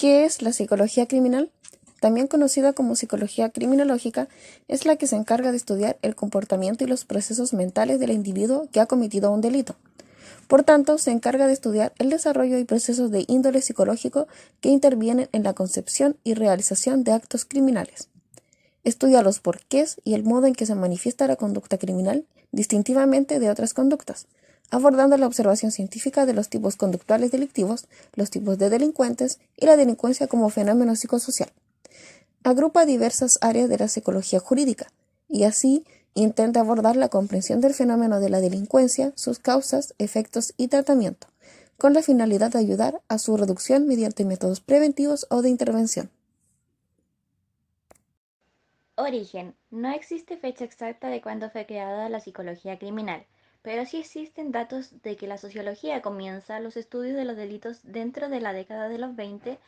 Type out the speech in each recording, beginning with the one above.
¿Qué es la psicología criminal? También conocida como psicología criminológica, es la que se encarga de estudiar el comportamiento y los procesos mentales del individuo que ha cometido un delito. Por tanto, se encarga de estudiar el desarrollo y procesos de índole psicológico que intervienen en la concepción y realización de actos criminales. Estudia los porqués y el modo en que se manifiesta la conducta criminal distintivamente de otras conductas, abordando la observación científica de los tipos conductuales delictivos, los tipos de delincuentes y la delincuencia como fenómeno psicosocial. Agrupa diversas áreas de la psicología jurídica y así intenta abordar la comprensión del fenómeno de la delincuencia, sus causas, efectos y tratamiento, con la finalidad de ayudar a su reducción mediante métodos preventivos o de intervención. Origen. No existe fecha exacta de cuándo fue creada la psicología criminal, pero sí existen datos de que la sociología comienza los estudios de los delitos dentro de la década de los 20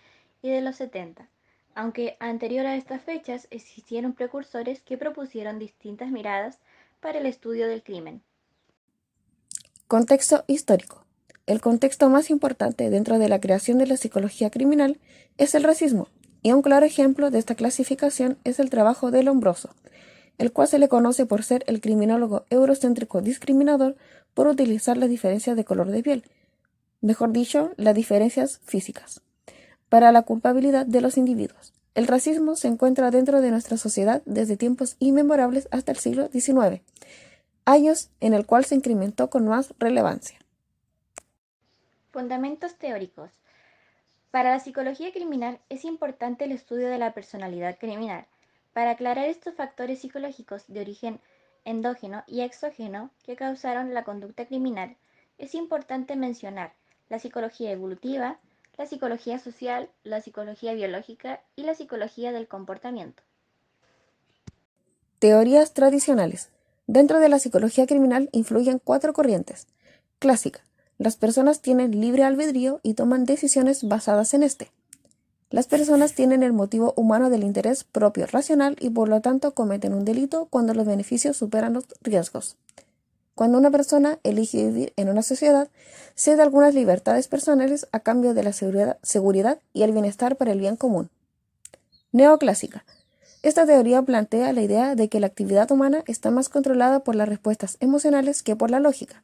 y de los 70, aunque anterior a estas fechas existieron precursores que propusieron distintas miradas para el estudio del crimen. Contexto histórico. El contexto más importante dentro de la creación de la psicología criminal es el racismo, y un claro ejemplo de esta clasificación es el trabajo de Lombroso, el cual se le conoce por ser el criminólogo eurocéntrico discriminador por utilizar las diferencias de color de piel, mejor dicho, las diferencias físicas, para la culpabilidad de los individuos. El racismo se encuentra dentro de nuestra sociedad desde tiempos inmemorables hasta el siglo XIX, años en el cual se incrementó con más relevancia. Fundamentos teóricos. Para la psicología criminal es importante el estudio de la personalidad criminal. Para aclarar estos factores psicológicos de origen endógeno y exógeno que causaron la conducta criminal, es importante mencionar la psicología evolutiva, la psicología social, la psicología biológica y la psicología del comportamiento. Teorías tradicionales. Dentro de la psicología criminal influyen 4 corrientes. Clásica. Las personas tienen libre albedrío y toman decisiones basadas en este. Las personas tienen el motivo humano del interés propio racional y por lo tanto cometen un delito cuando los beneficios superan los riesgos. Cuando una persona elige vivir en una sociedad, cede algunas libertades personales a cambio de la seguridad y el bienestar para el bien común. Neoclásica. Esta teoría plantea la idea de que la actividad humana está más controlada por las respuestas emocionales que por la lógica.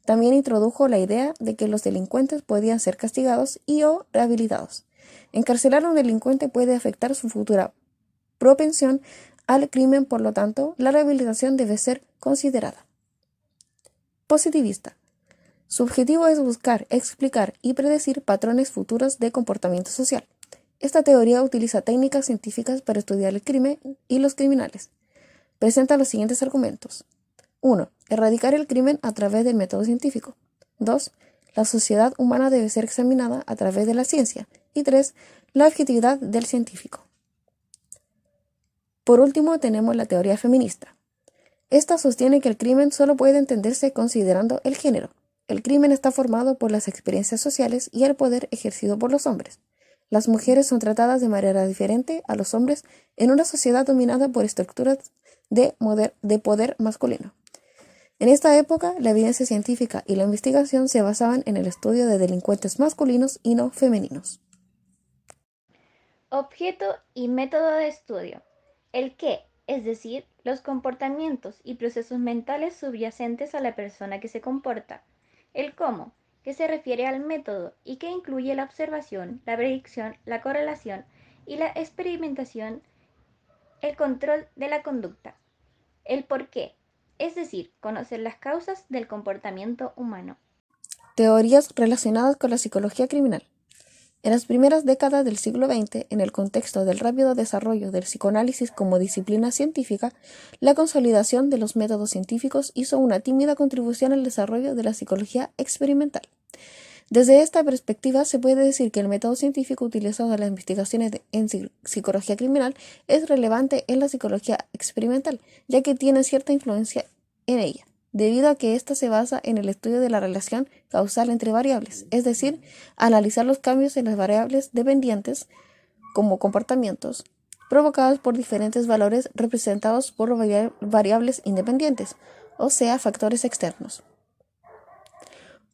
También introdujo la idea de que los delincuentes podían ser castigados y o rehabilitados. Encarcelar a un delincuente puede afectar su futura propensión al crimen, por lo tanto, la rehabilitación debe ser considerada. Positivista. Su objetivo es buscar, explicar y predecir patrones futuros de comportamiento social. Esta teoría utiliza técnicas científicas para estudiar el crimen y los criminales. Presenta los siguientes argumentos. 1. Erradicar el crimen a través del método científico. 2. La sociedad humana debe ser examinada a través de la ciencia. Y 3. La objetividad del científico. Por último, tenemos la teoría feminista. Esta sostiene que el crimen solo puede entenderse considerando el género. El crimen está formado por las experiencias sociales y el poder ejercido por los hombres. Las mujeres son tratadas de manera diferente a los hombres en una sociedad dominada por estructuras de poder masculino. En esta época, la evidencia científica y la investigación se basaban en el estudio de delincuentes masculinos y no femeninos. Objeto y método de estudio. El qué, es decir, los comportamientos y procesos mentales subyacentes a la persona que se comporta. El cómo, que se refiere al método y que incluye la observación, la predicción, la correlación y la experimentación, el control de la conducta. El por qué, es decir, conocer las causas del comportamiento humano. Teorías relacionadas con la psicología criminal. En las primeras décadas del siglo XX, en el contexto del rápido desarrollo del psicoanálisis como disciplina científica, la consolidación de los métodos científicos hizo una tímida contribución al desarrollo de la psicología experimental. Desde esta perspectiva, se puede decir que el método científico utilizado en las investigaciones en psicología criminal es relevante en la psicología experimental, ya que tiene cierta influencia en ella, debido a que ésta se basa en el estudio de la relación causal entre variables, es decir, analizar los cambios en las variables dependientes, como comportamientos, provocados por diferentes valores representados por variables independientes, o sea, factores externos.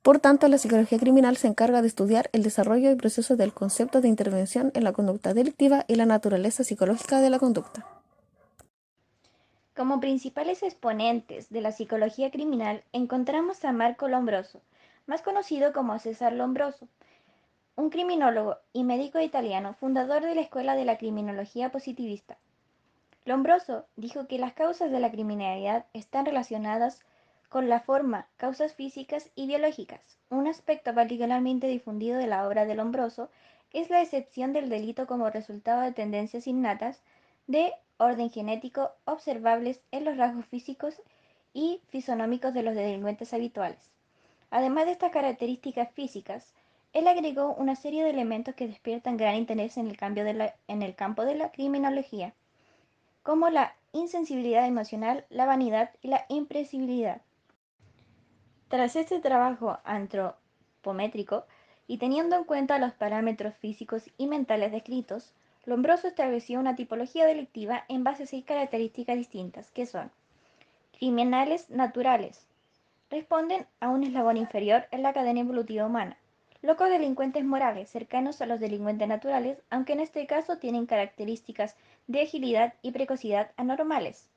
Por tanto, la psicología criminal se encarga de estudiar el desarrollo y procesos del concepto de intervención en la conducta delictiva y la naturaleza psicológica de la conducta. Como principales exponentes de la psicología criminal encontramos a Marco Lombroso, más conocido como César Lombroso, un criminólogo y médico italiano, fundador de la Escuela de la Criminología Positivista. Lombroso dijo que las causas de la criminalidad están relacionadas con la forma, causas físicas y biológicas. Un aspecto particularmente difundido de la obra de Lombroso es la excepción del delito como resultado de tendencias innatas de orden genético observables en los rasgos físicos y fisonómicos de los delincuentes habituales. Además de estas características físicas, él agregó una serie de elementos que despiertan gran interés en el campo de la criminología, como la insensibilidad emocional, la vanidad y la impresibilidad. Tras este trabajo antropométrico y teniendo en cuenta los parámetros físicos y mentales descritos, Lombroso estableció una tipología delictiva en base a 6 características distintas, que son: criminales naturales, responden a un eslabón inferior en la cadena evolutiva humana; locos delincuentes morales, cercanos a los delincuentes naturales, aunque en este caso tienen características de agilidad y precocidad anormales;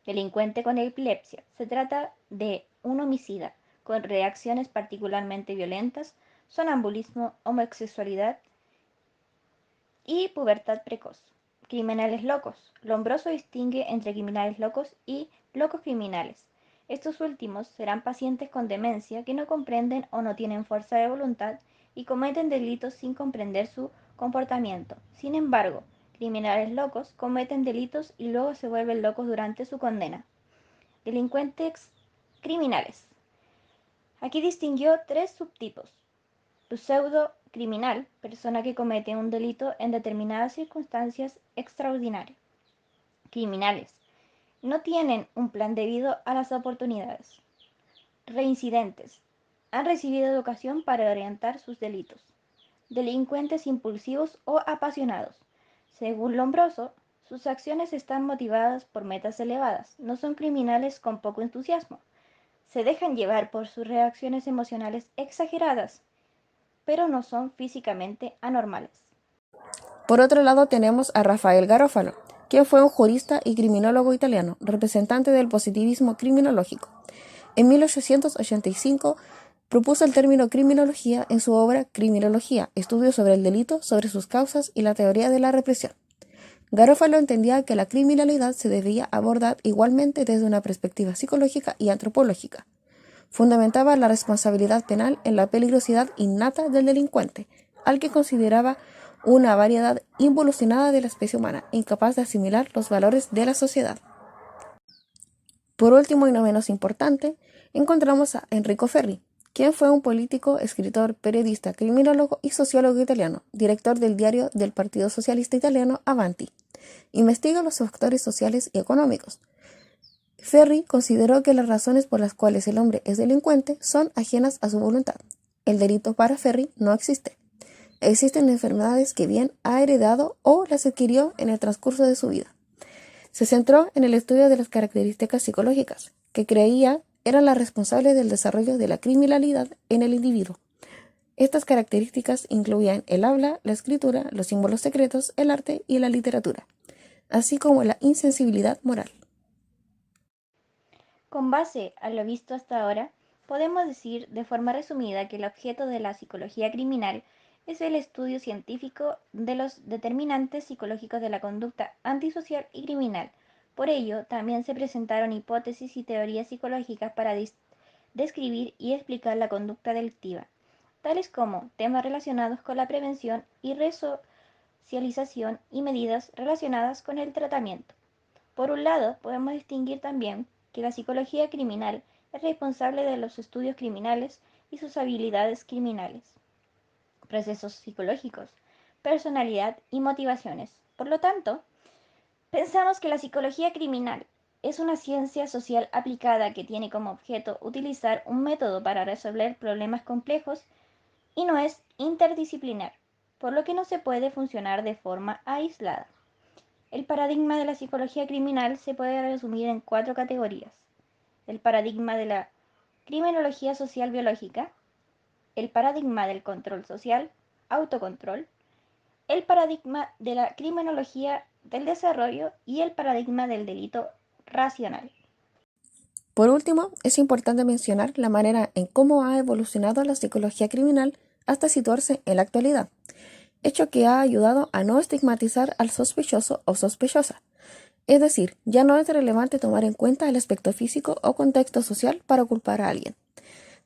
delincuente con epilepsia, se trata de un homicida con reacciones particularmente violentas, sonambulismo, homosexualidad y pubertad precoz; criminales locos, Lombroso distingue entre criminales locos y locos criminales. Estos últimos serán pacientes con demencia que no comprenden o no tienen fuerza de voluntad y cometen delitos sin comprender su comportamiento. Sin embargo, criminales locos cometen delitos y luego se vuelven locos durante su condena. Delincuentes criminales. Aquí distinguió 3 subtipos: pseudo-criminal, persona que comete un delito en determinadas circunstancias extraordinarias; criminales, no tienen un plan debido a las oportunidades; reincidentes, han recibido educación para orientar sus delitos; delincuentes impulsivos o apasionados. Según Lombroso, sus acciones están motivadas por metas elevadas, no son criminales con poco entusiasmo, se dejan llevar por sus reacciones emocionales exageradas, pero no son físicamente anormales. Por otro lado tenemos a Rafael Garofalo, quien fue un jurista y criminólogo italiano, representante del positivismo criminológico. En 1885 propuso el término criminología en su obra Criminología, estudio sobre el delito, sobre sus causas y la teoría de la represión. Garofalo entendía que la criminalidad se debía abordar igualmente desde una perspectiva psicológica y antropológica. Fundamentaba la responsabilidad penal en la peligrosidad innata del delincuente, al que consideraba una variedad involucionada de la especie humana, incapaz de asimilar los valores de la sociedad. Por último y no menos importante, encontramos a Enrico Ferri, quien fue un político, escritor, periodista, criminólogo y sociólogo italiano, director del diario del Partido Socialista Italiano Avanti. Investiga los factores sociales y económicos. Ferri consideró que las razones por las cuales el hombre es delincuente son ajenas a su voluntad. El delito para Ferri no existe. Existen enfermedades que bien ha heredado o las adquirió en el transcurso de su vida. Se centró en el estudio de las características psicológicas, que creía eran las responsables del desarrollo de la criminalidad en el individuo. Estas características incluían el habla, la escritura, los símbolos secretos, el arte y la literatura, así como la insensibilidad moral. Con base a lo visto hasta ahora, podemos decir de forma resumida que el objeto de la psicología criminal es el estudio científico de los determinantes psicológicos de la conducta antisocial y criminal. Por ello, también se presentaron hipótesis y teorías psicológicas para describir y explicar la conducta delictiva, tales como temas relacionados con la prevención y resocialización y medidas relacionadas con el tratamiento. Por un lado, podemos distinguir también que la psicología criminal es responsable de los estudios criminales y sus habilidades criminales, procesos psicológicos, personalidad y motivaciones. Por lo tanto, pensamos que la psicología criminal es una ciencia social aplicada que tiene como objeto utilizar un método para resolver problemas complejos y no es interdisciplinar, por lo que no se puede funcionar de forma aislada. El paradigma de la psicología criminal se puede resumir en 4 categorías: el paradigma de la criminología social biológica, el paradigma del control social, autocontrol, el paradigma de la criminología del desarrollo y el paradigma del delito racional. Por último, es importante mencionar la manera en cómo ha evolucionado la psicología criminal hasta situarse en la actualidad, hecho que ha ayudado a no estigmatizar al sospechoso o sospechosa. Es decir, ya no es relevante tomar en cuenta el aspecto físico o contexto social para culpar a alguien.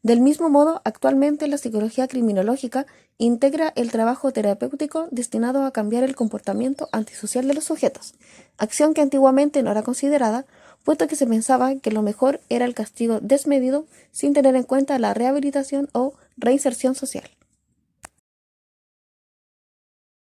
Del mismo modo, actualmente la psicología criminológica integra el trabajo terapéutico destinado a cambiar el comportamiento antisocial de los sujetos, acción que antiguamente no era considerada, puesto que se pensaba que lo mejor era el castigo desmedido sin tener en cuenta la rehabilitación o reinserción social.